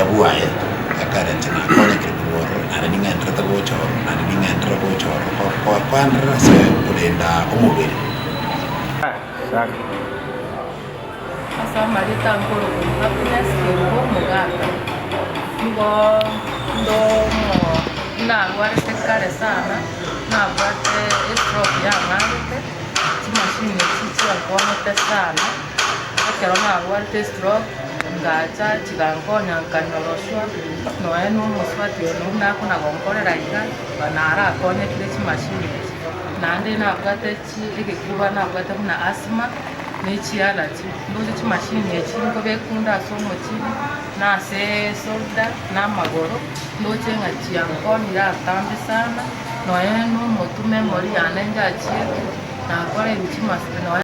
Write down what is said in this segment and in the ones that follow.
jabuaye akarente na kone kirikuoro nani ngendrete gochoro nani ngendrete gochoro kwa pandra se kulenda omubiri asa marita ngoro happiness ko muganga ndo na warte kare sana na warte stroke ya ngante machine chichi akono sana akero na warte stroke ngacha chigangonya kanoroshwa no eno moswati no na kuna gonkorera iga banara akone kile machine nande na bwate chi ikikuba na bwate na asthma nechiala chi ndoze chi machine yechingo bekunda somo chi na se solda na magoro ndoche ngachia ngoni ya tambe sana no eno motume mori anenja chi na kore chi masino.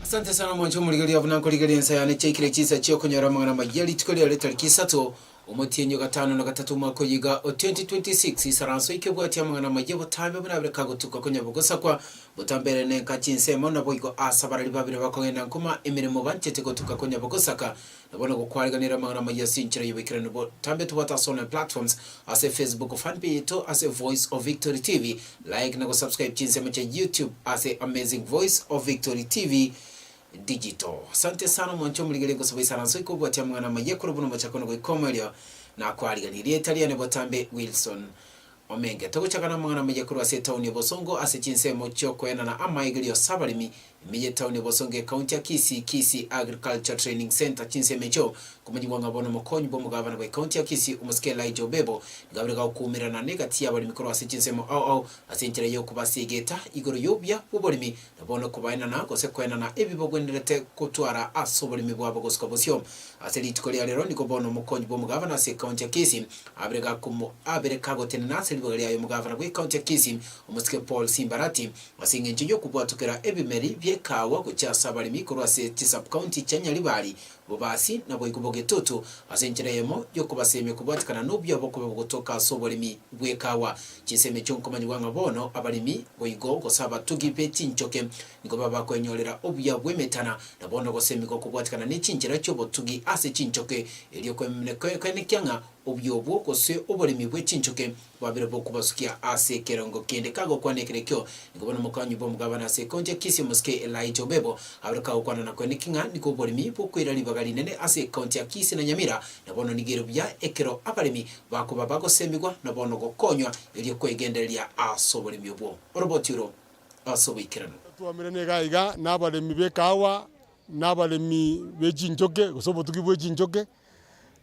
Asante sana mwancho muligali avuna koligali ensayane chekire chisa cyo kunyora mangana mageli tukoli ale tariki 3 umutinyo gatano na gatatu mwako yiga 2026 isaranso ikebwati amangana majebo tabe bunabire kagutuka kunyabugosa kwa butambere ne kachinsemo na boyiko asabarali babire bakogenda nkuma emirimo bancete gutuka kunyabugosa ka nabona gukwariganira amangana mayasinchira yibikirano bo tambe tubata sona platforms ase Facebook fan page to ase Voice of Victory TV like na go subscribe chinsemo cha YouTube ase Amazing Voice of Victory TV digital. Asante sana mwancho muligele ko sabai saranso ko bwati amwana mayekoro buno bachakono ko ikomelyo na kwariganiriye Italian botambe Wilson Omenge togochakana mwana mayekoro ase town Bosongo ase chinsemo choko ena na amaigilio sabalimi miye town Bosongo county ya Kisi Agriculture Training Center chinsemecho kumujibwanga bono mukonyi bo mugabana ba county ya Kisi umuskela ijo bebo gabrega ukumira na negati ya bali mikoro ase chinsemo ase ntere yo kubasigeta igoro yobya bubolimi nabono kubaina na gose kwena na ebibogwenderete kutwara asobolimi bwabo gosko bosyo ase litukoli alero niko bono mukonyi bo mugabana ase county ya Kisi abereka gotena libagali ayo mugavana gwe county ya Kisi umuske Paul Simbarati asingenje yo kubwatukera ebimeri byekawa kuchasa bali mikoro ase sub county Nyalibali bobasi na boyikuboge tutu asenchereyemo yo kubaseme kubwatikana n'ubyo boko gutoka sobolimi bwekawa chiseme cyonkomanyi wanga bono abalimi boyigo gosaba tugipe tinchoke niko baba kwenyolera obya bwemetana na bono goseme ko kubwatikana n'ichinchira cyo botugi ase chinchoke eliyo kwenekyanga obyo bwo kose obolimi bw'echinchoke babire bwo kubasukia ase kerongo kende kago kwanekerekyo niko bono mukanyi bo mugabana ase konje Kisi muske Elijah Bebo abrika ukwana na kwenekinga niko bolimi bwo kwirali bagali nene ase county ya Kisi na Nyamira na bono nigero bya ekero abalimi bakuba bagosembigwa na bono gokonywa eliyo kwegenderia asobolimi bwo orobotiro asobikirano tuamirene gaiga nabalimi bekawa nabalimi bejinjoke gosobotugi bwejinjoke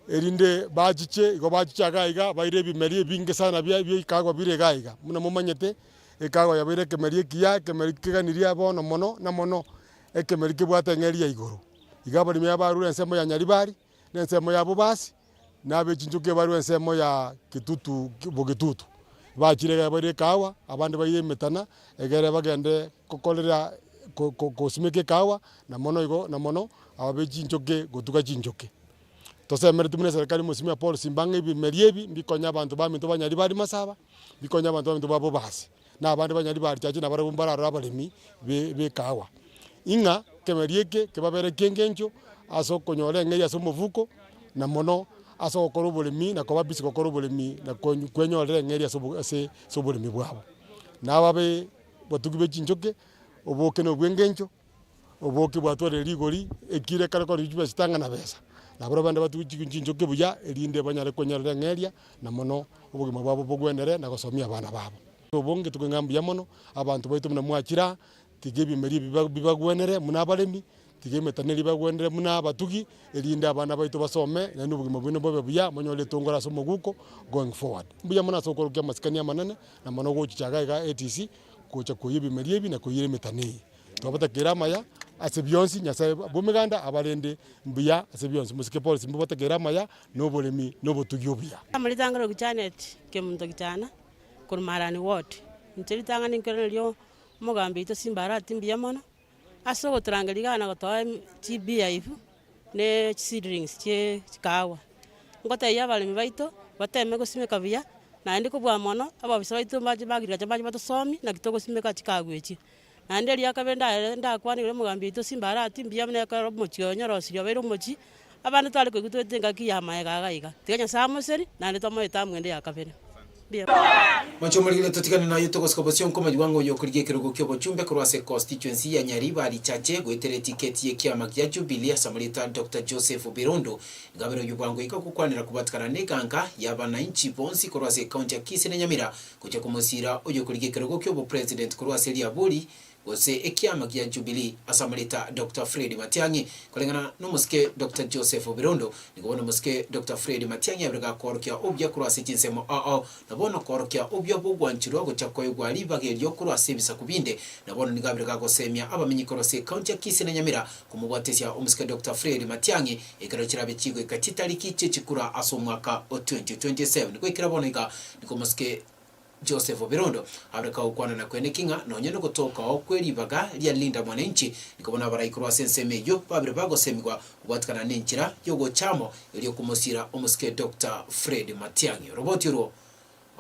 erinde bajiche igo bajicha gaiga baire bimeri binge sana bya kagwa bire gaiga muna mumanyete ekagwa yabire kemeri kiya kemeri kiganiria bono mono na mono ekemeri kibwate ngeria igoro igabali me abaru ensemo ya Nyalibali nensemo ya Bobasi nabe chinjuke baru ensemo ya Kitutu Bogitutu bachire bare kawa abandi baye metana egere bagende kokolera kosimeke kawa na mono igo na mono ababe chinjuke gotuka chinjuke tosemere tumune serikali musimia Paul Simbange bimeriebi bikonya abantu baminto Banyalibali masaba bikonya abantu baminto babo basi na abandi Banyalibali chachi na bare bumbara abalimi be kawa inga kemerieke kebabere kengencho aso konyole ngeri aso muvuko na mono asa gukora uburimi na kuba bisi gukora uburimi na kwenyorera ng'eria ase uburimi bwabo nababe batugibe chinjoke oboke no bwengencho oboke bwatware rigori ekire kare ko rijuba sitanga na besa na bro bande batugi chinjoke buya erinde banyare kwenyorera ng'eria na mono obugima bwabo bogwendere na gosomia abana babo obonge tukengambu ya mono abantu baitu muna mwakira tigebi meri bibagwenere muna abaremi tigemetaneri bagwendere muna abatugi erinde abana baitu basome na n'ubugima bwino bobe buya monyole tongora somo guko going forward buya muna sokoro kya masikania manene na mono gochichaga ga ATC kocha koyibi meri na koyire metani twabata kirama ya asebyonsi nyasa bomeganda abarende mbuya asebyonsi musike police mbota kirama ya nobolemi nobotugi obuya amalitangaro kichanet kemuntu kitana kurmarani wote ntiritanga ninkero lyo mugambe ito simbara timbiya mono aso gotrangaligana gotoa TBA ifu ne seedlings che chikawa ngote ya balimi baito bateme gosimeka biya na ndi kubwa mono ababisa baito baje bagira baje batosomi na kitoko simeka chikagwechi na ndi lya kabenda ndakwani le mugambe ito simbara timbiya ne ka mochio nyorosi bero mochi abana twali kwigutenga kiyama egagaiga tiganya samoseri na ndi tomo etamwende yakabere Machomarigile tutikana na yuto koskopation koma jwango yokurige kirugo kyobo chumbe kurwase constituency ya Nyariba richache gwetere tiketi ye kiama kya Jubilee asamulita Dr. Joseph Birondo ngabero yubwango ikakukwanira kubatikana neganga y'abananchi bonsi kurwase county ya Kisii na Nyamira kuja kumusira oyokurige kirugo kyobo president kurwase Liabuli gose ekiama kya Jubilee asamulita Dr. Fred Matiang'i kulingana n'umuske Dr. Joseph Birondo nikubona umuske Dr. Fred Matiang'i abraga korokya obya kurwase kinsemo nabona korokya obya bugwanchiro gochakwa yugwali bagelyo kurwase bisa kubinde nabona nigabraga gosemya abamenyi korose county ya Kisii na Nyamira kumubwatesya umuske Dr. Fred Matiang'i ekero kirabe kigwe kachitariki chikura asomwaka 2027 kwekira boneka nikumuske Joseph Birondo abraka ukwana na kwene kinga nonyene gotoka okweribaga lya linda mwananchi nikobona baraikuru asensemeyo babire bagosemigwa ubatkana n'inchira yogo chamo iliyo kumusira umuske Dr. Fred Matiang'i roboti ro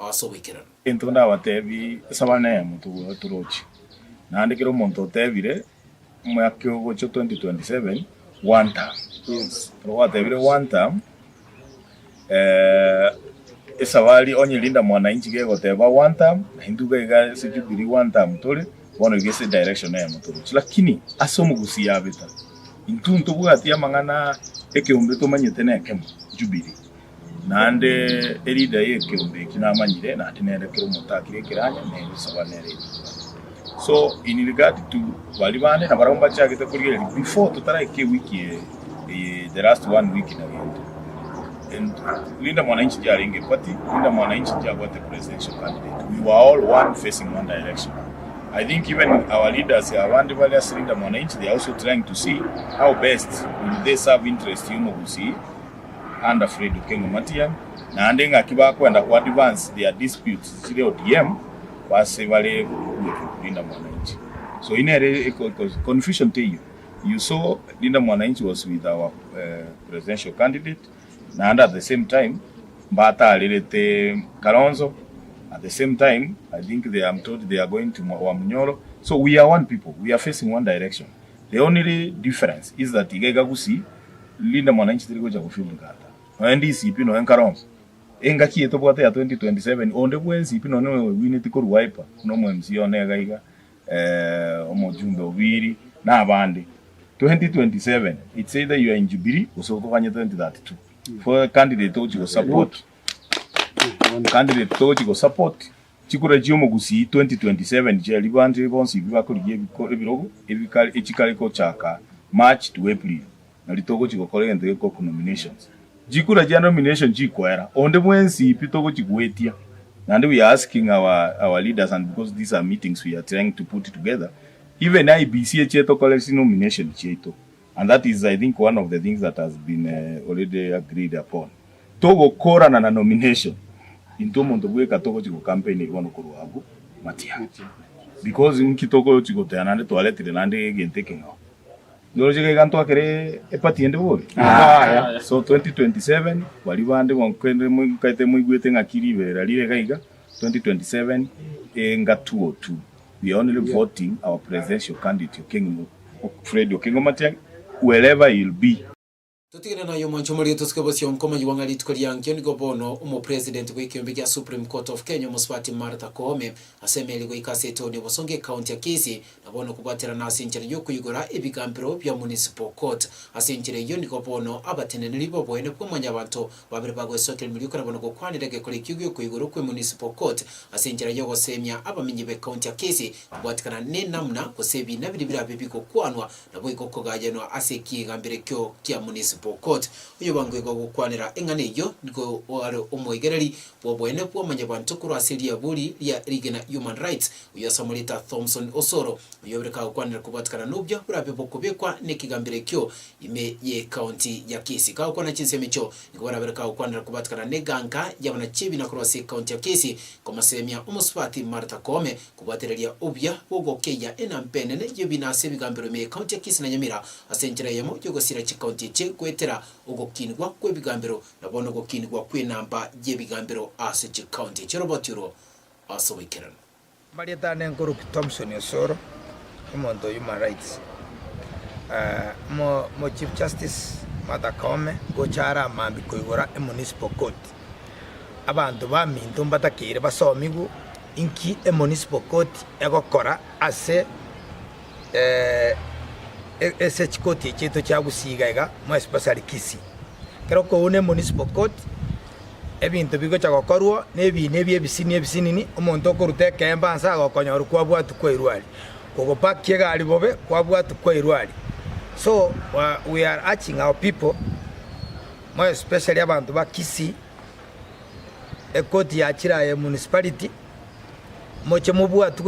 asobikirana entunda batebi sabane mutu turochi nandikiro monto tebire mwakyo go 2027 one time yes ro tebire one time esawali onye linda mwananchi gego teba one time hinduga iga Jubilee one time tole bono igese direction ya mutoro lakini asomo gusiya beta intuntu bwati ya mangana ekeumbe to manyete na kemo Jubilee nande erida yekeumbe kinamanyire na tinere kero mutakire kiranya ne sabanere so in regard to walibane na baromba chake to kurire before tutara ke wiki the last one week na yendo and linda mwananchi jaringe party linda mwananchi jagwate presidential candidate we were all one facing one direction. I think even our leaders around various linda mwananchi they are also trying to see how best will they serve interest y'umugusi under Fred Okengo Matiang'i na andenga kiba kwenda ku advance their disputes zile ODM base wale linda mwananchi so inere confusion to you saw linda mwananchi was with our presidential candidate and at the same time Mbata alilete Kalonzo at the same time I think I'm told they are going to Wamunyoro so we are one people we are facing one direction the only difference is that igega gusi linda mwananchi tirigoja kufield ngata ndisi pino enkaronzo enga kieto bwate ya 2027 onde bwensi pino no winiti ko ruwaipa no MC onega iga omojumbe obiri na abandi 2027 it's either you are in Jubilee or so kufanya 2032 for candidate toji go support candidate toji go support chikura jiomo gusi 2027 je libandi bonsi bibakuriye birogo ebikali echikali ko chaka March to April na litogo chiko kolende ko nominations jikura ja nomination jikwera onde mwensi pitogo chigwetia and we are asking our leaders and because these are meetings we are trying to put together even IBC cheto collection nomination cheto. And that is, I think, one of the things that has been already agreed upon. Togo kora na nomination. Into Montobueka Togo Chico campaign one Kuruabu, Matiang'i. Because in Kitoko Chico Tanande toilet and again taking out. Logic Ganto Akere a party in the world. So 2027, Walivande won't kite waiting a kiri, Gaiga, 2027, Enga 202. We are only voting our presidential candidate, King Fred Okengo Matiang'i. Wherever you'll be. Tutigana nayo mwancho muri tusikobosyo nkoma yiwanga litko lyangyo niko bono umo president w'ikiombe kya Supreme Court of Kenya Muswati Martha Koome asemeli gwikase Tony Bosonge county ya Kisii na bono kubatira na asinchire yo kuyigura ebigambiro bya municipal court asinchire yo niko bono abateneneri bo bwene kumanya abantu babiri bagwe sokel miliyuko na bono gukwanira gekole kigyo kuyigura kwe municipal court asinchire yo gosemya abamenyi be county ya Kisii kubatikana ne namna kosebi na bibira bibiko kwanwa na boyiko kogajeno aseki gambire kyo kya municipal court uyo bangwe go gukwanira engane yo niko wari umwegereri bwobwene bwomanya bantu kuri asilia buri ya rigena human rights uyo Samolita Thompson Osoro uyo bereka gukwanira kubatikana nubyo burabe bokubekwa nekigambire kyo ime ye county ya Kisii ka ukwana chinse micho niko barabereka gukwanira kubatikana neganga yabana chibi na kurwasi county ya Kisii komasemya umuswati Martha Koome kubatereria ubya bogokeya enampenene yobinase bigambiro me county ya Kisii na Nyamira asenjera yemo yogosira chi county che kwetera ugokinwa kwe bigambiro nabono gokinwa kwe namba ye bigambiro ase chi county cherobotiro asobekerana Marieta Nenkuru Thompson Osoro umuntu human rights mo Chief Justice Martha Koome gochara mambi koigora municipal court abantu bamintu mbatakire basomigu inki municipal court egokora ase ese chikoti cheto chagusigaiga mo especially Kisii kero ko une municipal court ebintu bigo chagokorwo nebie bisinini omuntu okurute kemba nsa gokonyoru kwa bwatu kwa irwali kogopakie gari bobe kwa bwatu kwa irwali. So we are urging our people more especially abantu ba Kisii ekoti ya chira municipality moche mubwatu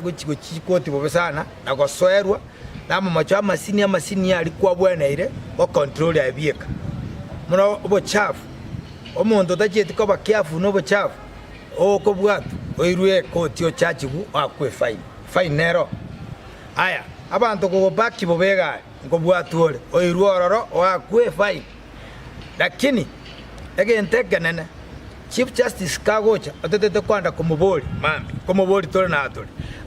guchikoti bobe sana na gosoerwa na macho amasini ali kwa bweneire o control ya bieka muno obochafu omuntu tajeti ko bakiafu no bochafu ko bwatu oirwe koti o chachigu akwe fine nero aya abantu ko baki bobega ngo bwatu ole oirwe ororo akwe fine lakini egentekenene Chief Justice kagocha atete kwanda kumuboli mambi kumuboli tole na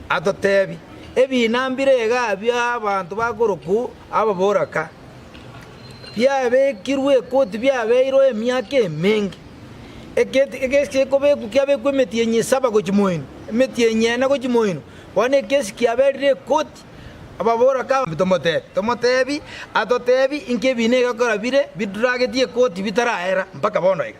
atotebi ebinambire ga bya abantu bagoroku ababoraka byabe kirwe koti byabe iro emyaka emingi ekesi ko be kyabe kwemeti enye saba go chimoino emeti enye na go chimoino wane kesi kyabe koti ababoraka tomotebi atotebi inke bine gakora bire bidragetie koti bitaraera mpaka bono ega.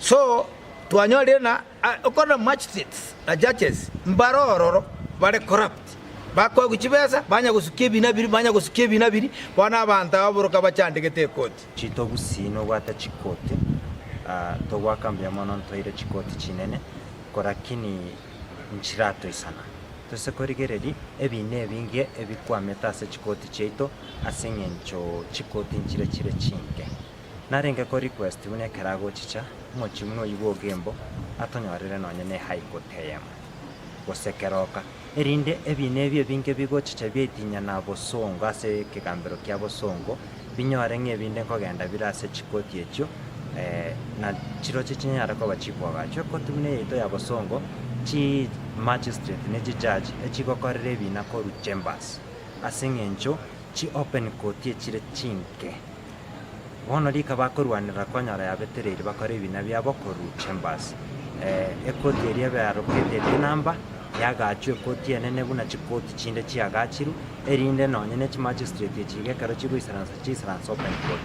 So tuanyole na okona magistrates na judges mbarororo bare corrupt bakwa guchibeza banya gusukie binabiri bana abanta aboroka bachandegete koti chito gusino gwata chikote to gwakambya mono ntoire chikoti chinene korakini nchirato isana tose korigereri ebine binge ebikwameta ase chikoti cheito asengencho chikoti nchire chinge narenga ko request bune karago chicha mochimno yibo gembo atonyorere nonyene high court yema gosekeroka erinde ebine ebyo binge bigo chicha byetinya na bosongo ase kigambiro kya bosongo binyore ngebinde kogenda birase chikoti echo na chiro chichinyara ko bachikwa gacho ko tubune yeto ya bosongo chi magistrate ne judge echikokorere bina ko chambers asengencho chi open court echire chinke bono rika bakorwanira konyara ya betereri bakore bina byabo koru chambers ekoti eri barokete namba yagachwe koti enene buna chikoti chinde chiagachiru erinde nonyene chi magistrate chige karo chisaransa open court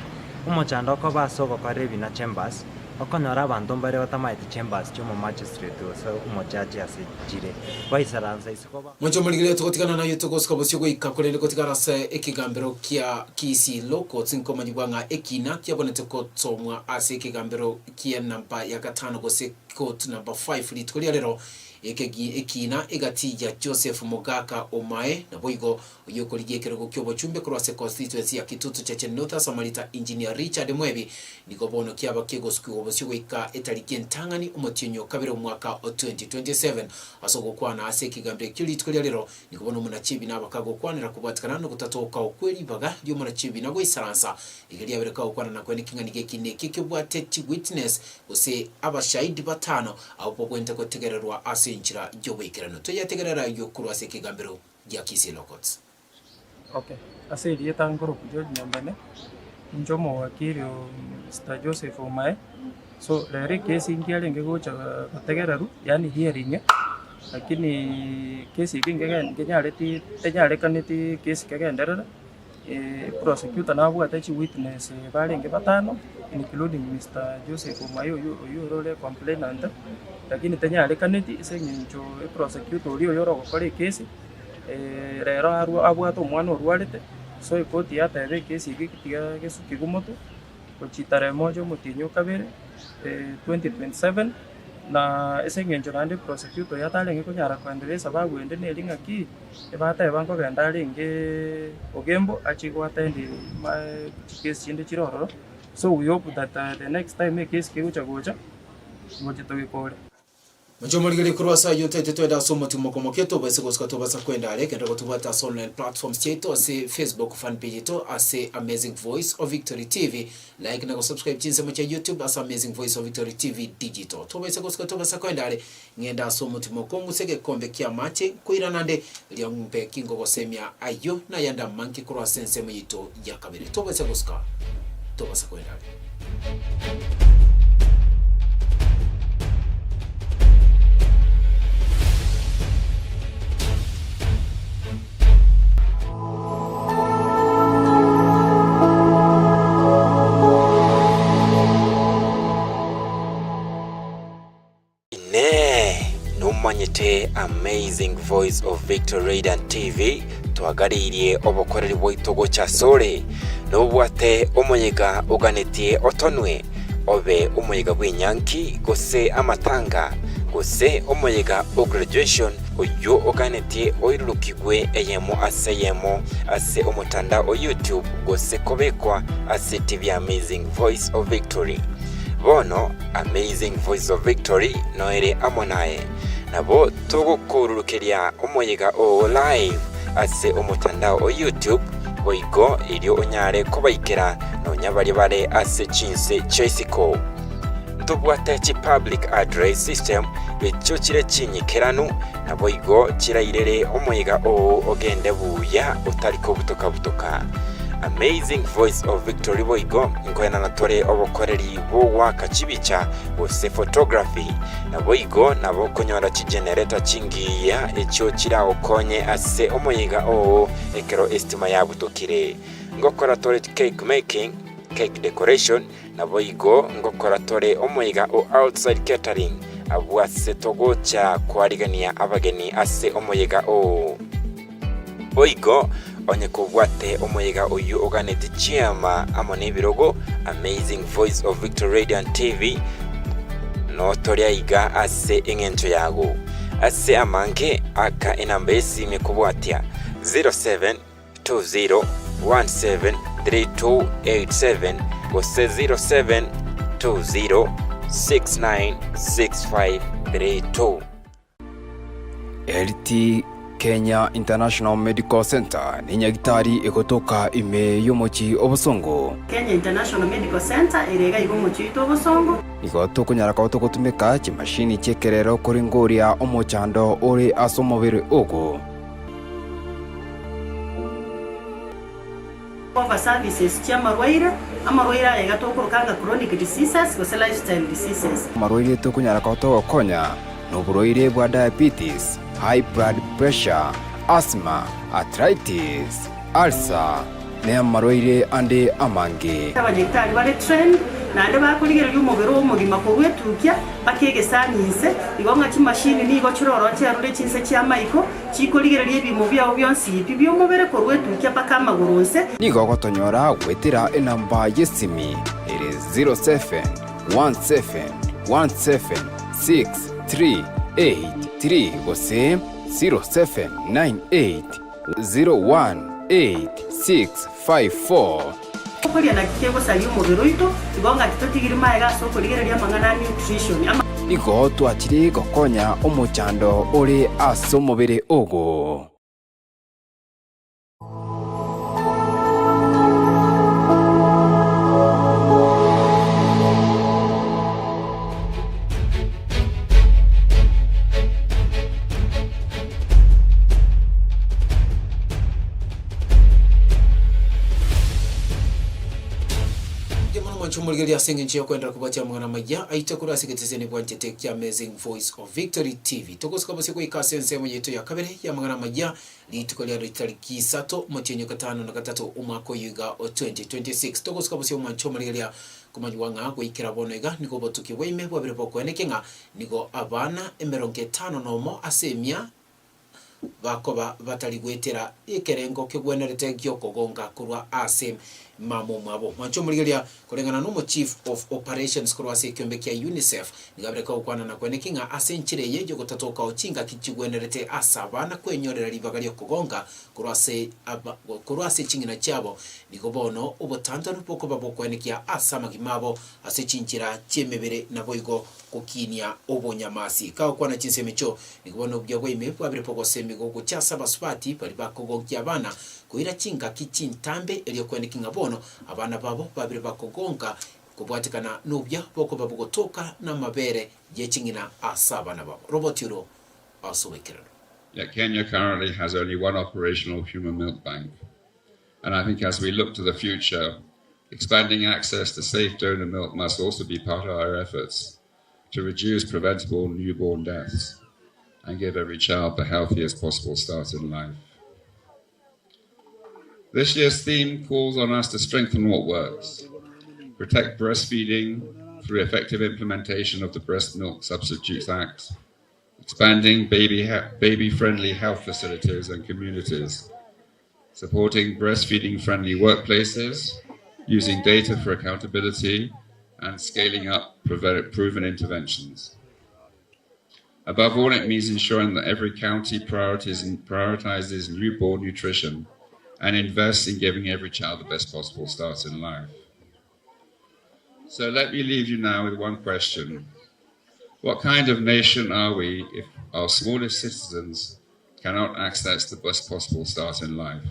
umuchando ko basogo kore bina chambers okonyara abantu mbare batamaite chambers cyo magistrate so umujaji asejire baisaransa isikoba mwancho muligile tukotikana nayo tukoska bosyo ikakolele kotikana sa ekigambiro kya Kisii loko tsinko manyibwanga ekina kyabonete ko tsomwa ase ekigambiro kya namba ya gatano gose court number 5 litkolia lero ekina egati ya Joseph Mogaka Omae na boigo uyoko ligekero kyobo chumbe kurwase constituency ya Kitutu cha North Samolita engineer Richard Mwebi niko bono kyaba kego sku obosyo wika etalike ntangani umutinyo kabiro mwaka 2027 asogo kwana ase kigambire kyolitkolia lero niko bono munachibi nabakago kwanira kubatikana no kutatoka okweli baga lyo munachibi nagwe isaransa igeli yabereka okwana na kwene kinganige kineke kyobwate witness ose abashahidi batano aho kwente ko tegererwa ase inchira jobekerano to yategerera yo kurwase kigambiro ya Kisii lokots. Okay, ase irieta ngoro kujo nyambane njomo wakiri Mr. Joseph Omae. So rere kesi ingiale ngegocha bategeraru yani hearing, lakini kesi kenyare kaneti kesi kegenderera prosecutor na bwata chi witness balenge batano including Mr. Joseph Omae oyo role complainant, lakini tenyare kaneti senyencho prosecutor uri oyoro gukora kesi rero abwata omwana orwarete. So ikoti yatebe kesi gikitiga gesuki gumoto kuchitare mojo mutinyo kabere 2027 na esengenjo nande prosecutor yatalenge kunyara kwendeleza bagwende nelinga ki ebata ebango gendalenge ogembo achigwatende kesi chinde chiroro. So we hope that the next time a case kigucha mojitogikore Majomorigeri kurwasa yote twenda somo timokomoketo bese koskato basa kwenda ale kenda kutubata online platforms cheto ase Facebook fan page to ase Amazing Voice of Victory TV, like na subscribe chinse mo cha YouTube ase Amazing Voice of Victory TV digital to bese koskato basa kwenda ale ngenda somo timokongu sege kombe kia mache kuira nande lyombe kingo gosemia ayo na yanda manki kurwasa nsemo yito ya kabiri to bese koska to basa kwenda ale. Numanyite Amazing Voice of Victory Radiant TV twagaririye obukoreri bw'itogo cha sore n'ubwate umuyiga uganetie otonwe obe umuyiga bw'inyanki gose amatanga gose umuyiga o graduation oyo uganetie oirukigwe eyemo ase omutanda o YouTube gose kobekwa ase TV Amazing Voice of Victory. Bono Amazing Voice of Victory noere amonae nabo tugukururukiria umuyiga o live ase omutandao o YouTube oigo irio onyare kubaikira no nyabari bare ase chinse chaisiko tubwate chi public address system bicho chire chinyikiranu nabo igo chirairere umuyiga o ogende buya utariko butoka Amazing Voice of Victory boigo inkwena natore obokoreri bo waka chibicha bose photography na boigo nabo kunyora chi generator chingiya echo chira okonye ase omoyiga o ekero estima ya butokire ngokora tore cake making, cake decoration na boigo ngokora tore omoyiga o outside catering abwase togocha kwarigania abageni ase omoyiga o boigo onye kubwate umuyiga uyu uganete chiama amone birogo Amazing Voice of Victory Radiant TV no toria iga ase ingencho yago ase amanke aka inambesi mekubwatia 0720173287 gose 0720696532 LT Kenya International Medical Center ni nyagitari ikotoka ime yomochi obosongo. Kenya International Medical Center irega igomochi obosongo. Igoto kunyara kwa gutumika chimashini chekerero kuringoria omochando ori asomobere ogo. Cover services chamarwaira amarwaira egatokokanga chronic diseases go lifestyle diseases. Marwaire to kunyara kwa to konya no broire bwa diabetes, high blood pressure, asthma, arthritis, ulcer, ne marwaire ande amange. Abanyekari bare trend nande bakurigera y'umubero w'umugima ko wetukya bakegesanyise igonga kimashini nigo kiroro cyarure kinse cy'amayiko kikurigera y'ibimo byawo byonsi bibyo mubere ko wetukya bakamagurunse nigo gotonyora gwetira enamba yesimi ere 0717176383 gose 0798018654 Kuria na kikego sali umubero ito igonga titotigiri maega so kurigera y'amangana nutrition nigo twachiri gokonya omochando ori asomobere ogo. murigeria singi nchi kwenda kubatia mwana maya aita kura sikitizeni bwanjete kya Amazing Voice of Victory TV tokoska bose ko ikasense mu yeto ya kabere ya mwana maya litukolia ritariki 3 muchenyo 5 na 3 umwaka yuga 2026 tokoska bose umancho murigeria kumanywa gwikira bonega niko botuki weime bwabire bokwenekenga niko abana 50 nomo asemia bakoba batali gwetera ikerengo kigwenerete gyokogonga kurwa ase mamo mwabo mancho murigeria kurengana no chief of operations kurwa se kyombe kya UNICEF nigabreka ukwana na kwenekinga ase nchire yejo gutatoka ochinga kichigwenerete asabana kwenyorera libagario kugonga kurwa se chingina cyabo nikobono ubutandano poko babokwenekia asama gimabo ase chinchira cyemebere naboigo kukinia obonyamasi ka ukwana chinsemecho nikobono byagwe imepwa bire poko semigo kuchasa baswati bali bakogongia abana kuira chinga kichintambe eliyokwenekinga bono abana babo babire bakogonga kubwatikana nubya boko babugotoka na mabere yechingina asabana babo robotiro asubekero. Yeah, Kenya currently has only one operational human milk bank, and I think as we look to the future, expanding access to safe donor milk must also be part of our efforts to reduce preventable newborn deaths and give every child the healthiest possible start in life. This year's theme calls on us to strengthen what works, protect breastfeeding through effective implementation of the Breast Milk Substitutes Act, expanding baby-friendly health facilities and communities, supporting breastfeeding-friendly workplaces, using data for accountability, and scaling up proven interventions. Above all, it means ensuring that every county prioritizes newborn nutrition and invests in giving every child the best possible start in life. So let me leave you now with one question. What kind of nation are we if our smallest citizens cannot access the best possible start in life?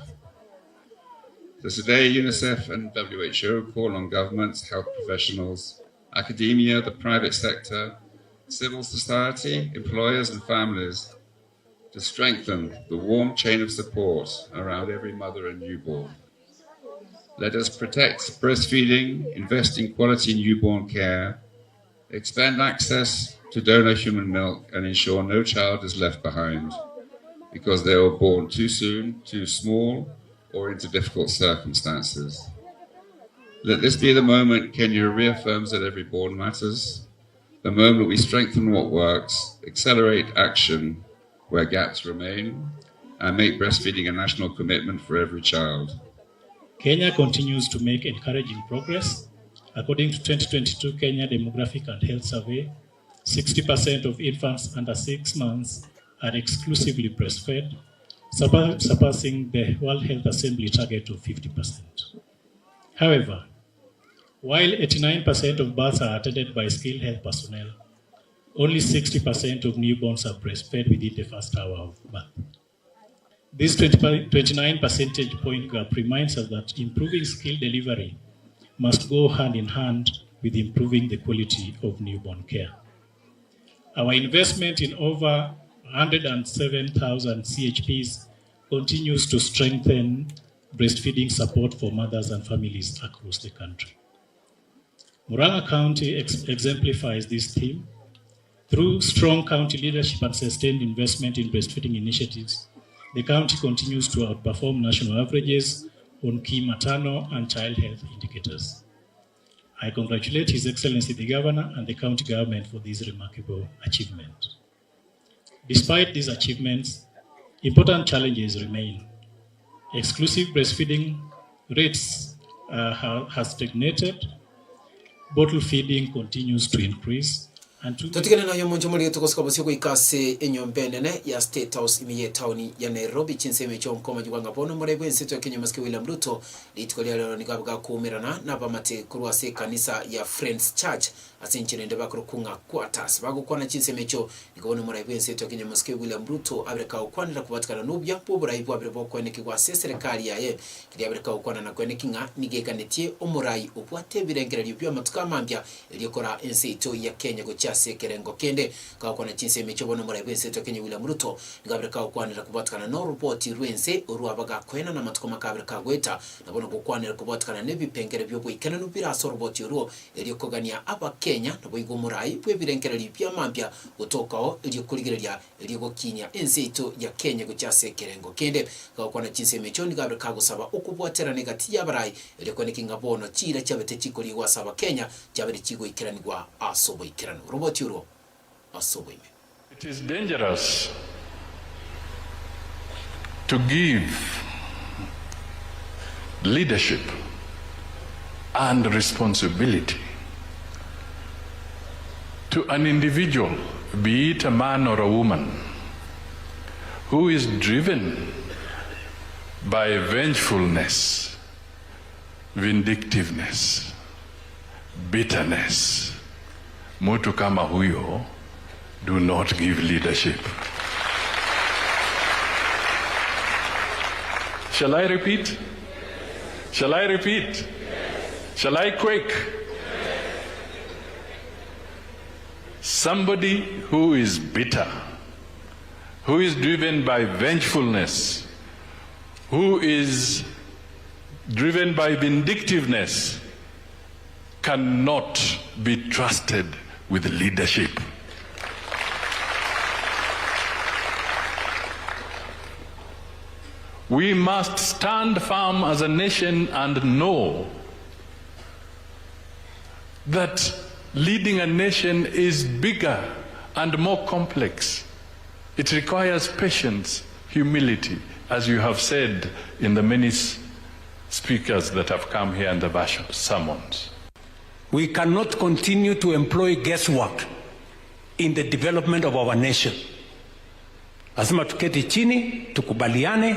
So today, UNICEF and WHO call on governments, health professionals, academia, the private sector, civil society, employers and families to strengthen the warm chain of support around every mother and newborn. Let us protect breastfeeding, invest in quality newborn care, expand access to donor human milk, and ensure no child is left behind because they were born too soon, too small, or into difficult circumstances. Let this be the moment Kenya reaffirms that every born matters, the moment we strengthen what works, accelerate action where gaps remain, and make breastfeeding a national commitment for every child. Kenya continues to make encouraging progress. According to 2022 Kenya Demographic and Health Survey, 60% of infants under 6 months are exclusively breastfed, surpassing the World Health Assembly target of 50%. However, while 89% of births are attended by skilled health personnel, only 60% of newborns are breastfed within the first hour of birth. This 29 percentage point gap reminds us that improving skill delivery must go hand in hand with improving the quality of newborn care. Our investment in over 107,000 CHPs continues to strengthen breastfeeding support for mothers and families across the country. Murang'a County exemplifies this theme. Through strong county leadership and sustained investment in breastfeeding initiatives, the county continues to outperform national averages on key maternal and child health indicators. I congratulate His Excellency the Governor and the county government for this remarkable achievement. Despite these achievements, important challenges remain. Exclusive breastfeeding rates have stagnated, bottle feeding continues to increase, tutikene na yomonjo muri tukoska bosiko ikase enyombendene ya State House imiye town ya Nairobi chinseme cyo mkoma jwanga bono muri bwense Kenya maske William Ruto litikolia lero nikabuga kumirana nabamate kurwase kanisa ya Friends Church asinchine ndeba kurukunga quarters bagukwana chinseme cyo nikabona muri bwense Kenya maske William Ruto abreka ukwanira kubatikana nubya pobura ibwa brebo kwenekigwa serikali yaye kiri abreka ukwana na kwenekinga nigeganetie omurai ubwate birengera libyo matuka mambya ilikora ensito ya Kenya gocha chase kerengo kende ka kwa na chinse mechobo no muraibu ense to Kenya William Ruto ngabere ka kwanira kubatkana no report rwense uruabaga kwena na matuko makabere ka gweta nabono gukwanira kubatkana nebipengere byo bwikana nubira so report ruo eliyokogania aba Kenya nabo igomurai bwebirenkereri bya mambya gutokao eliyokurigereria eliyogokinya ense ito ya Kenya guchase kerengo kende ka kwa na chinse mechoni ngabere ka gusaba ukubwatera negati yabarai eliyokonikinga bono chira chabete chikori wasaba Kenya chabere chigo ikiranirwa asobo ikirano robot euro asobo ime. It is dangerous to give leadership and responsibility to an individual, be it a man or a woman, who is driven by vengefulness, vindictiveness, bitterness. Mtu kama huyo, do not give leadership. Shall I repeat? Shall I repeat? Shall I quick? Somebody who is bitter, who is driven by vengefulness, who is driven by vindictiveness, cannot be trusted with leadership. We must stand firm as a nation and know that leading a nation is bigger and more complex. It requires patience, humility, as you have said in the many speakers that have come here in the sermons. We cannot continue to employ guesswork in the development of our nation. Lazima tuketi chini, tukubaliane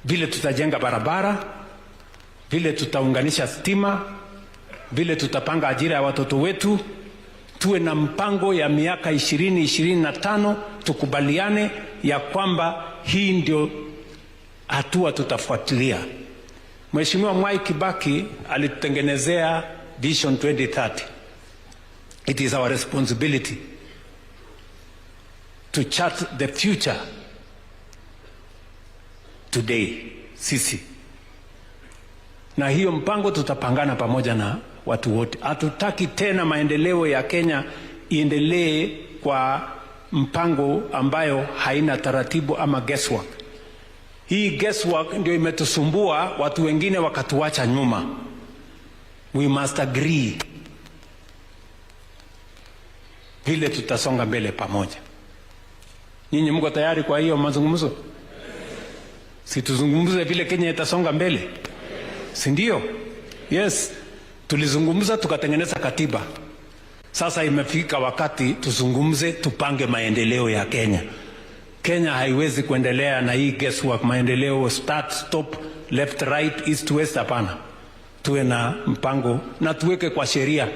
vile tutajenga barabara, vile tutaunganisha stima, vile tutapanga ajira ya watoto wetu, tuwe na mpango ya miaka 20-25, tukubaliane ya kwamba hii ndio hatua tutafuatilia. Mheshimiwa Mwai Kibaki alitutengenezea Vision 2030. It is our responsibility to chart the future today, sisi. Na hiyo mpango tutapangana pamoja na watu wote. Hatutaki tena maendeleo ya Kenya iendelee kwa mpango ambayo haina taratibu ama guesswork. Hii guesswork ndio imetusumbua, watu wengine wakatuacha nyuma. We must agree vile tutasonga mbele pamoja. Nyinyi mko tayari kwa hiyo mazungumzo? Si tuzungumze vile Kenya itasonga mbele? Si ndio? Yes. Tulizungumza tukatengeneza katiba. Sasa imefika wakati tuzungumze, tupange maendeleo ya Kenya. Kenya haiwezi kuendelea na hii guesswork, maendeleo start stop left right east west, hapana. Tuwe na mpango na tuweke kwa sheria.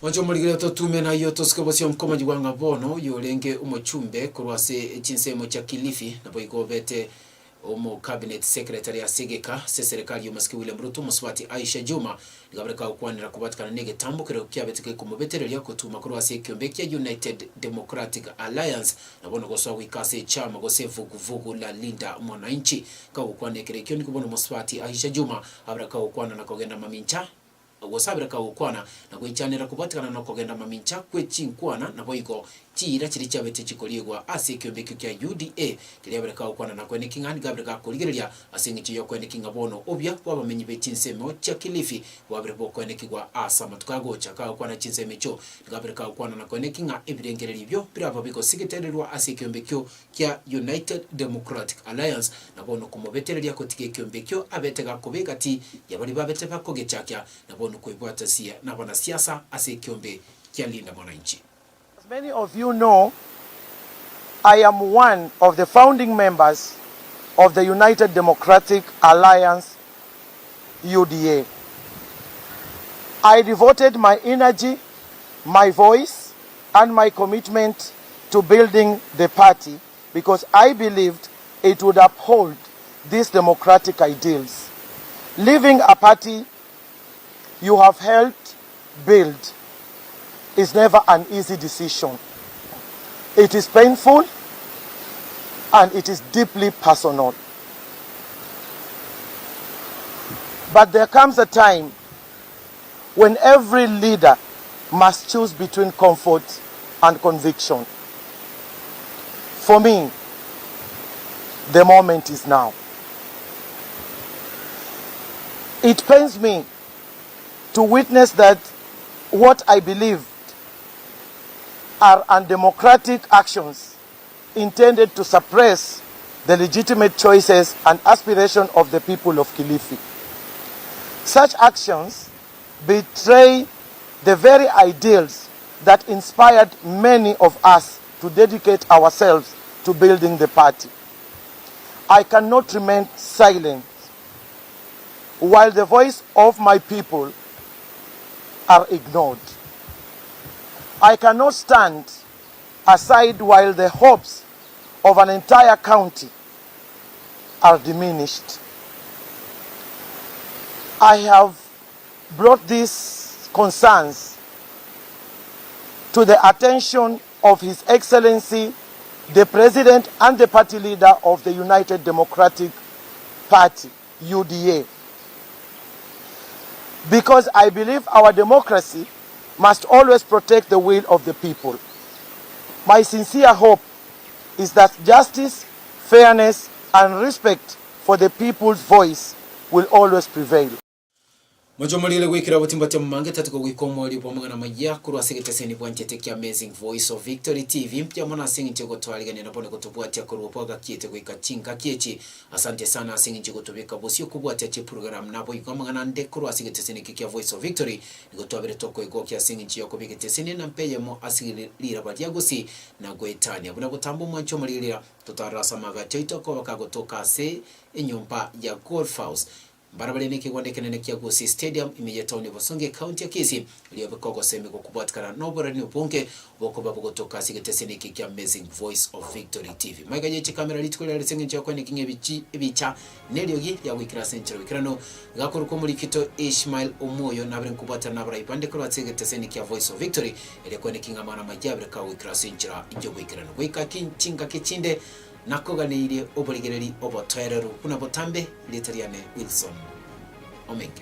Wancho muligire to tume na hiyo tosikobosio mkomaji wanga bono yolenge umuchumbe kurwase chinsemo cha Kilifi na boigobete omo cabinet secretary asegeka se serikali yomaski William Ruto muswati Aisha Juma nigabreka ukwanira kubatkana nege tambukire kyabetike kumubeterelia kutuma kurwase kyombeki ya United Democratic Alliance na bono goswa wikase chama gose vuguvugu la Linda Mwananchi ka ukwanekere kyo nikubono muswati Aisha Juma abreka ukwana na kogenda mamincha gosabira ka ukwana na kuichanira kubatkana no kogenda mamincha kwechinkwana na boigo chira chiri chabete chikoliegwa ase kyombeki kya UDA kiliabreka ukwana na kwene kingani gabreka kuligerelia asingichi yo kwene kinga bono obya wabamenyi betinsemo cha Kilifi wabrebo kwene kigwa asa matukago chaka ukwana chinseme cho gabreka ukwana na kwene kinga ebirengereri byo biraba biko sigetererwa ase kyombeki kya United Democratic Alliance na bono kumobeterelia kotike kyombeki abetega kubegati yabali babete bakoge chakya na bono kuibwata sia na bana siasa ase kyombe kya Linda Mwananchi. As many of you know, I am one of the founding members of the United Democratic Alliance, UDA. I devoted my energy, my voice, and my commitment to building the party because I believed it would uphold these democratic ideals. Leaving a party you have helped build is never an easy decision. It is painful and it is deeply personal. But there comes a time when every leader must choose between comfort and conviction. For me, the moment is now. It pains me to witness that what I believed are undemocratic actions intended to suppress the legitimate choices and aspirations of the people of Kilifi. Such actions betray the very ideals that inspired many of us to dedicate ourselves to building the party. I cannot remain silent while the voice of my people are ignored. I cannot stand aside while the hopes of an entire county are diminished. I have brought these concerns to the attention of His Excellency, the President and the party leader of the United Democratic Party, UDA, because I believe our democracy must always protect the will of the people. My sincere hope is that justice, fairness, and respect for the people's voice will always prevail. Majomolile gwikira butimbatya mumange tatiko gwikomori pomagana maya kuru asegeteseni bwantete kya Amazing Voice of Victory TV mpya mwana asingi nchego twaliganira napone kutubwatia kuru poga kiete gwikatinga kiechi. Asante sana asingi nchego tubika bosi okubwatia che program nabo ikomagana nde kuru asegeteseni kya Voice of Victory nigotwabire toko ego kya asingi nchiyo kubiketeseni na mpeye mo asigilira badyagosi na gwetania buna butambo mwancho malilira tutarasa magacho itoko bakagotoka se enyumba ya Golf House. Barabara niki kwandekene kia Gosi Stadium imejetauni Bosonge County ya Kisii iliyobekoko semi kukubatikana nobora ni upunge wakoba kutoka sigeteseni kia Amazing Voice of Victory TV. Maiga jechi kamera litukule alisengi nchwa kwenye kinge ibicha neliogi ya wikira senchero wikirano gakuru kumulikito Ishmael Omoyo nabire nkubata nabara ipande kwa sigeteseni kia Voice of Victory ili kwenye kinga mana majabire ka wikira senchero injo wikirano wika kinchinga kichinde nakoganire oboligereri obotoerero kuna botambe litariane Wilson Omenge.